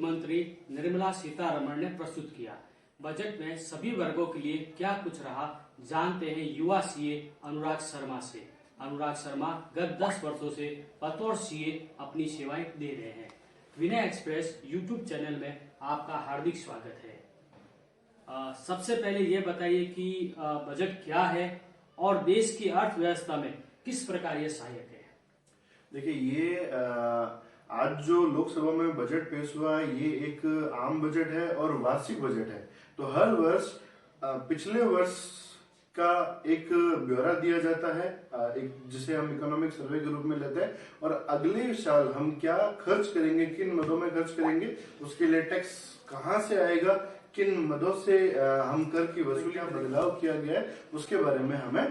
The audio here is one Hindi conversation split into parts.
मंत्री निर्मला सीतारमण ने प्रस्तुत किया। बजट में सभी वर्गों के लिए क्या कुछ रहा, जानते हैं युवा सीए अनुराग शर्मा से। अनुराग शर्मा गत 10 वर्षों से बतौर सीए अपनी सेवाएं दे रहे हैं। विनय एक्सप्रेस यूट्यूब चैनल में आपका हार्दिक स्वागत है। सबसे पहले ये बताइए कि बजट क्या है और देश की अर्थव्यवस्था में किस प्रकार ये सहायक है। देखिए, ये आज जो लोकसभा में बजट पेश हुआ है, ये एक आम बजट है और वार्षिक बजट है। तो हर वर्ष पिछले वर्ष का एक ब्यौरा दिया जाता है, एक जिसे हम इकोनॉमिक सर्वे के रूप में लेते हैं, और अगले साल हम क्या खर्च करेंगे, किन मदों में खर्च करेंगे, उसके लिए टैक्स कहाँ से आएगा, किन मदों से हम कर की वसूली में बदलाव किया गया है, उसके बारे में हमें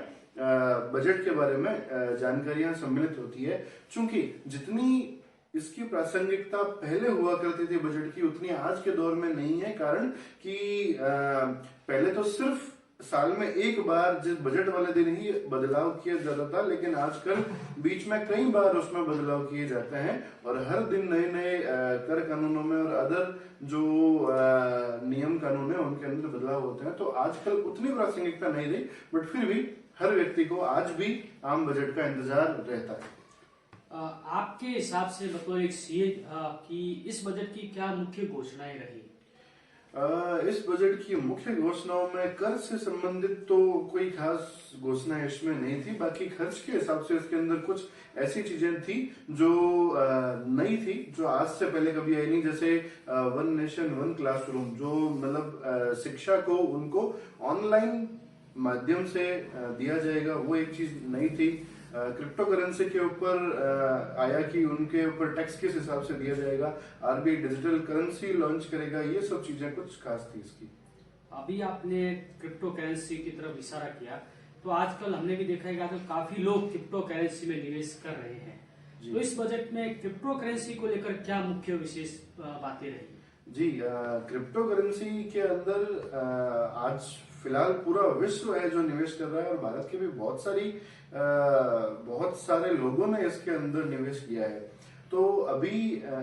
बजट के बारे में जानकारियां सम्मिलित होती है। चूंकि जितनी इसकी प्रासंगिकता पहले हुआ करती थी बजट की, उतनी आज के दौर में नहीं है। कारण कि पहले तो सिर्फ साल में एक बार जिस बजट वाले दिन ही बदलाव किया जाता था, लेकिन आजकल बीच में कई बार उसमें बदलाव किए जाते हैं और हर दिन नए नए कर कानूनों में और अदर जो नियम कानून है उनके अंदर बदलाव होते हैं। तो आजकल उतनी प्रासंगिकता नहीं रही, बट फिर भी हर व्यक्ति को आज भी आम बजट का इंतजार रहता है। आपके हिसाब से बतौर एक सीए की इस बजट की क्या मुख्य घोषणाएं रही? इस बजट की मुख्य घोषणाओं में कर से संबंधित तो कोई खास घोषणा इसमें नहीं थी। बाकी खर्च के हिसाब से इसके अंदर कुछ ऐसी चीजें थी जो नई थी, जो आज से पहले कभी आई नहीं। जैसे वन नेशन वन क्लासरूम, जो मतलब शिक्षा को उनको ऑनलाइन माध्यम से दिया जाएगा, वो एक चीज नई थी। क्रिप्टो करेंसी के ऊपर आया कि उनके ऊपर टैक्स किस हिसाब से दिया जाएगा, आरबीआई डिजिटल करेंसी लॉन्च करेगा, ये सब चीजें कुछ खास थी इसकी। अभी आपने क्रिप्टो करेंसी की तरफ इशारा किया, तो आजकल हमने भी देखा है तो काफी लोग क्रिप्टो करेंसी में निवेश कर रहे हैं। तो इस बजट में क्रिप्टो करेंसी को लेकर क्या मुख्य विशेष बातें रही? जी, क्रिप्टो करेंसी के अंदर आज फिलहाल पूरा विश्व है जो निवेश कर रहा है, और भारत के भी बहुत सारे लोगों ने इसके अंदर निवेश किया है। तो अभी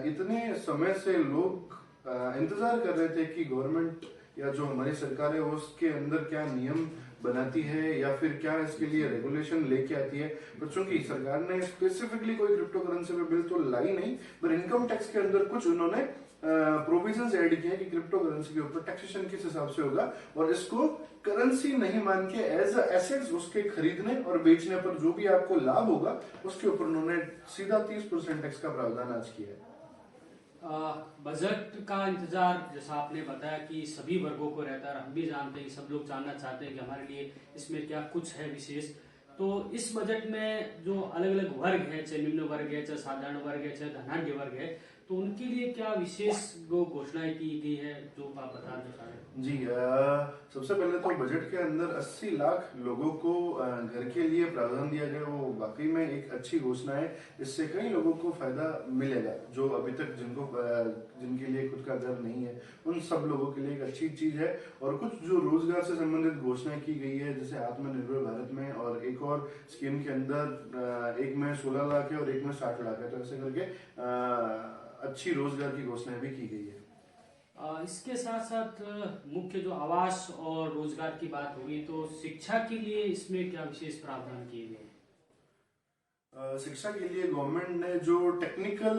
इतने समय से लोग इंतजार कर रहे थे कि गवर्नमेंट या जो हमारी सरकार है वो उसके अंदर क्या नियम बनाती है या फिर क्या इसके लिए रेगुलेशन लेके आती है। पर चूंकि सरकार ने स्पेसिफिकली कोई क्रिप्टो करेंसी पे बिल तो लाई नहीं, पर इनकम टैक्स के अंदर कुछ उन्होंने प्रोविजंस ऐड किए हैं कि क्रिप्टो करेंसी के ऊपर टैक्सेशन किस हिसाब से होगा, और इसको करेंसी नहीं मान के एज एसेट्स उसके खरीदने और बेचने पर जो भी आपको लाभ होगा उसके ऊपर उन्होंने सीधा 30% टैक्स का प्रावधान आज किया है। बजट का इंतजार जैसा आपने बताया कि सभी वर्गों को रहता है, हम भी जानते हैं, सब लोग जानना चाहते हैं कि हमारे लिए इसमें क्या कुछ है विशेष। तो इस बजट में जो अलग अलग वर्ग है, चाहे निम्न वर्ग है, चाहे साधारण वर्ग है, चाहे धनाढ्य वर्ग है, तो उनके लिए क्या विशेष घोषणाएं की गई है जो आप बता दें? जी, सबसे पहले तो बजट के अंदर 80 लाख लोगों को घर के लिए प्रावधान दिया गया, वो वाकई में एक अच्छी घोषणा है। इससे कई लोगों को फायदा मिलेगा जो अभी तक जिनके लिए खुद का घर नहीं है, उन सब लोगों के लिए एक अच्छी चीज है। और कुछ जो रोजगार से संबंधित घोषणाएं की गई है, जैसे आत्मनिर्भर भारत में, और एक और स्कीम के अंदर एक में 16 लाख है और एक में 60 लाख है। तो ऐसे करके अच्छी रोजगार की घोषणाएं भी की गई है। इसके साथ साथ मुख्य जो आवास और रोजगार की बात होगी, तो शिक्षा के लिए इसमें क्या विशेष प्रावधान किए गए? शिक्षा के लिए गवर्नमेंट ने जो टेक्निकल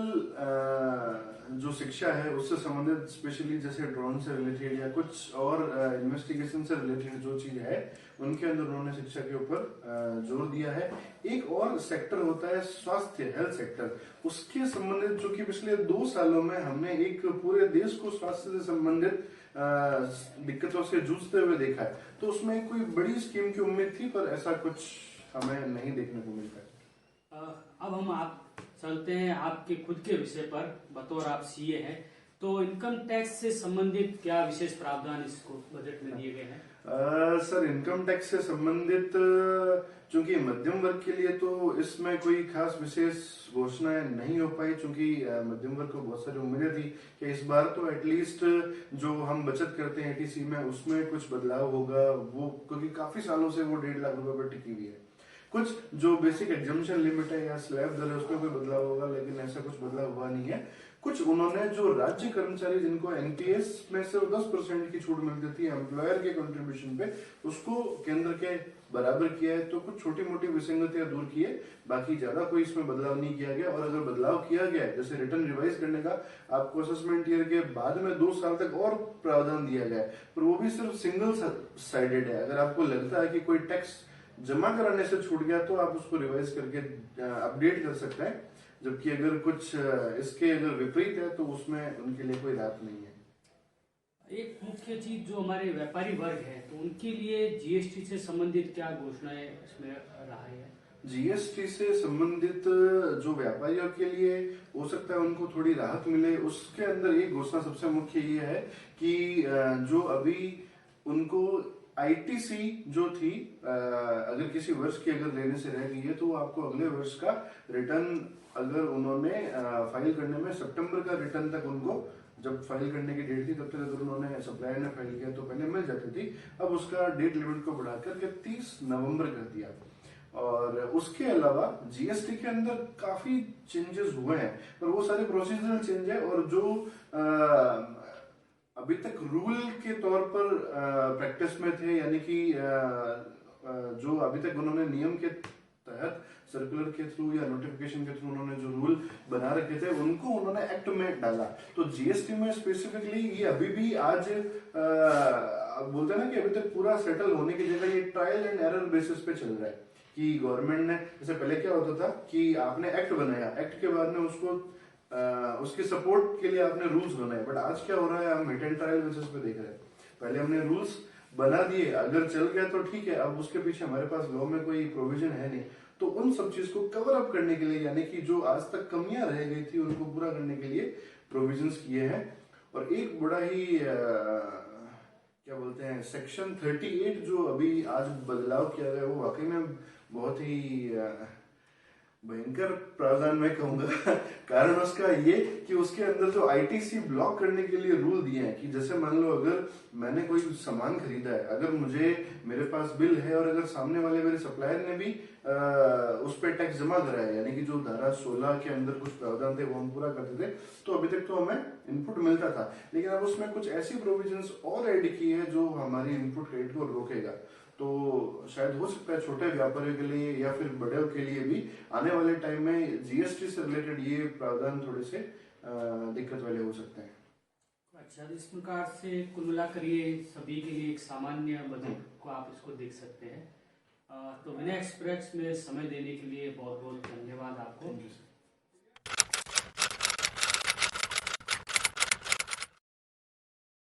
जो शिक्षा है उससे संबंधित, स्पेशली जैसे ड्रोन से रिलेटेड या कुछ और इन्वेस्टिगेशन से रिलेटेड जो चीज है, उनके अंदर उन्होंने शिक्षा के ऊपर जोर दिया है। एक और सेक्टर होता है स्वास्थ्य, हेल्थ सेक्टर, उसके संबंधित जो कि पिछले 2 सालों में हमने एक पूरे देश को स्वास्थ्य से संबंधित दिक्कतों से जूझते हुए देखा है। तो उसमें कोई बड़ी स्कीम की उम्मीद थी, पर ऐसा कुछ हमें नहीं देखने को मिलता है। अब हम आप चलते हैं आपके खुद के विषय पर। बतौर आप सीए हैं, तो इनकम टैक्स से संबंधित क्या विशेष प्रावधान इसको बजट में दिए गए हैं? सर, इनकम टैक्स से संबंधित चूंकि मध्यम वर्ग के लिए तो इसमें कोई खास विशेष घोषणाएं नहीं हो पाई, चूंकि मध्यम वर्ग को बहुत सारी उम्मीदें थी कि इस बार तो एटलीस्ट जो हम बचत करते हैं एटीसी में, उसमें कुछ बदलाव होगा। वो क्योंकि काफी सालों से वो 1.5 लाख रुपए पर टिकी हुई है। कुछ जो बेसिक एग्जम्पशन लिमिट है या स्लैब दर है उसमें कोई बदलाव होगा, लेकिन ऐसा कुछ बदलाव हुआ नहीं है। कुछ उन्होंने जो राज्य कर्मचारी जिनको एनपीएस में सिर्फ 10% की छूट मिलती थी एम्प्लॉयर के कंट्रीब्यूशन पे, उसको केंद्र के बराबर किया है। तो कुछ छोटी मोटी विसंगतियां दूर की है, बाकी ज्यादा कोई इसमें बदलाव नहीं किया गया। और अगर बदलाव किया गया है, जैसे रिटर्न रिवाइज करने का आपको असेसमेंट ईयर के बाद में 2 साल तक और प्रावधान दिया गया है, पर वो भी सिर्फ सिंगल साइडेड है। अगर आपको लगता है कि कोई टैक्स जमा कराने से छूट गया तो आप उसको रिवाइज करके अपडेट कर सकते हैं, जबकि अगर कुछ इसके अगर विपरीत है तो उसमें उनके लिए कोई राहत नहीं है। एक मुख्य चीज जो हमारे व्यापारी वर्ग है, तो उनके लिए जीएसटी से संबंधित क्या घोषणाएं इसमें रहा है? जीएसटी से संबंधित जो व्यापारियों के लिए हो सकता है उनको थोड़ी राहत मिले, उसके अंदर एक घोषणा सबसे मुख्य ये है कि जो अभी उनको आईटीसी जो थी, अगर किसी वर्ष की अगर लेने से रह गई है तो आपको अगले वर्ष का रिटर्न अगर उन्होंने फाइल करने में सितंबर का रिटर्न तक, उनको जब फाइल करने की डेट थी तब तक अगर उन्होंने सप्लायर ने फाइल किया तो पहले मिल जाती थी। अब उसका डेट लिमिट को बढ़ाकर के 30 नवंबर कर दिया। और उसके अलावा जीएसटी के अंदर काफी चेंजेस हुए हैं, पर वो सारे प्रोसीजरल चेंज है। और जो अभी तक रूल के तौर पर प्रैक्टिस में थे, यानी कि जो अभी तक उन्होंने नियम के तहत सर्कुलर के थ्रू या नोटिफिकेशन के थ्रू उन्होंने जो रूल बना रखे थे, उनको उन्होंने एक्ट में डाला। तो जीएसटी में स्पेसिफिकली ये अभी भी आज बोलते हैं ना कि अभी तक पूरा सेटल होने की जगह ये ट्रायल एंड एरर बेसिस पे चल रहा है कि गवर्नमेंट ने, जैसे पहले क्या होता था कि आपने एक्ट बनाया, एक्ट के बाद में उसको उसके सपोर्ट के लिए आपने रूल्स बनाए, बट आज क्या हो रहा है, हम हिट एंड ट्रायल बेसिस पे देख रहे हैं। पहले हमने रूल्स बना दिए, अगर चल गया तो ठीक है, अब उसके पीछे हमारे पास लॉ में कोई प्रोविजन है नहीं, तो उन सब चीज को कवर अप करने के लिए, यानी कि जो आज तक कमियां रह गई थी उनको पूरा करने के लिए प्रोविजंस किए हैं। और एक बड़ा ही क्या बोलते हैं, सेक्शन 38 जो अभी आज बदलाव किया गया, वो वाकई में बहुत ही भयंकर प्रावधान मैं कहूंगा। कारण उसका ये कि उसके अंदर जो आईटीसी ब्लॉक करने के लिए रूल दिए हैं कि जैसे मान लो अगर मैंने कोई सामान खरीदा है, अगर मेरे पास बिल है और अगर सामने वाले मेरे सप्लायर ने भी उस पर टैक्स जमा कराया, यानी कि जो धारा 16 के अंदर कुछ प्रावधान थे वो हम पूरा करते थे, तो अभी तक तो हमें इनपुट मिलता था। लेकिन अब उसमें कुछ ऐसी प्रोविजंस और ऐड की है जो हमारी इनपुट रेट को रोकेगा। तो शायद हो सकता है छोटे व्यापारियों के लिए या फिर बड़े के लिए भी आने वाले टाइम में जीएसटी से रिलेटेड ये प्रावधान थोड़े से दिक्कत वाले हो सकते हैं। अच्छा, इस प्रकार से कुल मिलाकर ये सभी के लिए एक सामान्य बजट को आप इसको देख सकते हैं। तो विनय एक्सप्रेस में समय देने के लिए बहुत बहुत धन्यवाद आपको।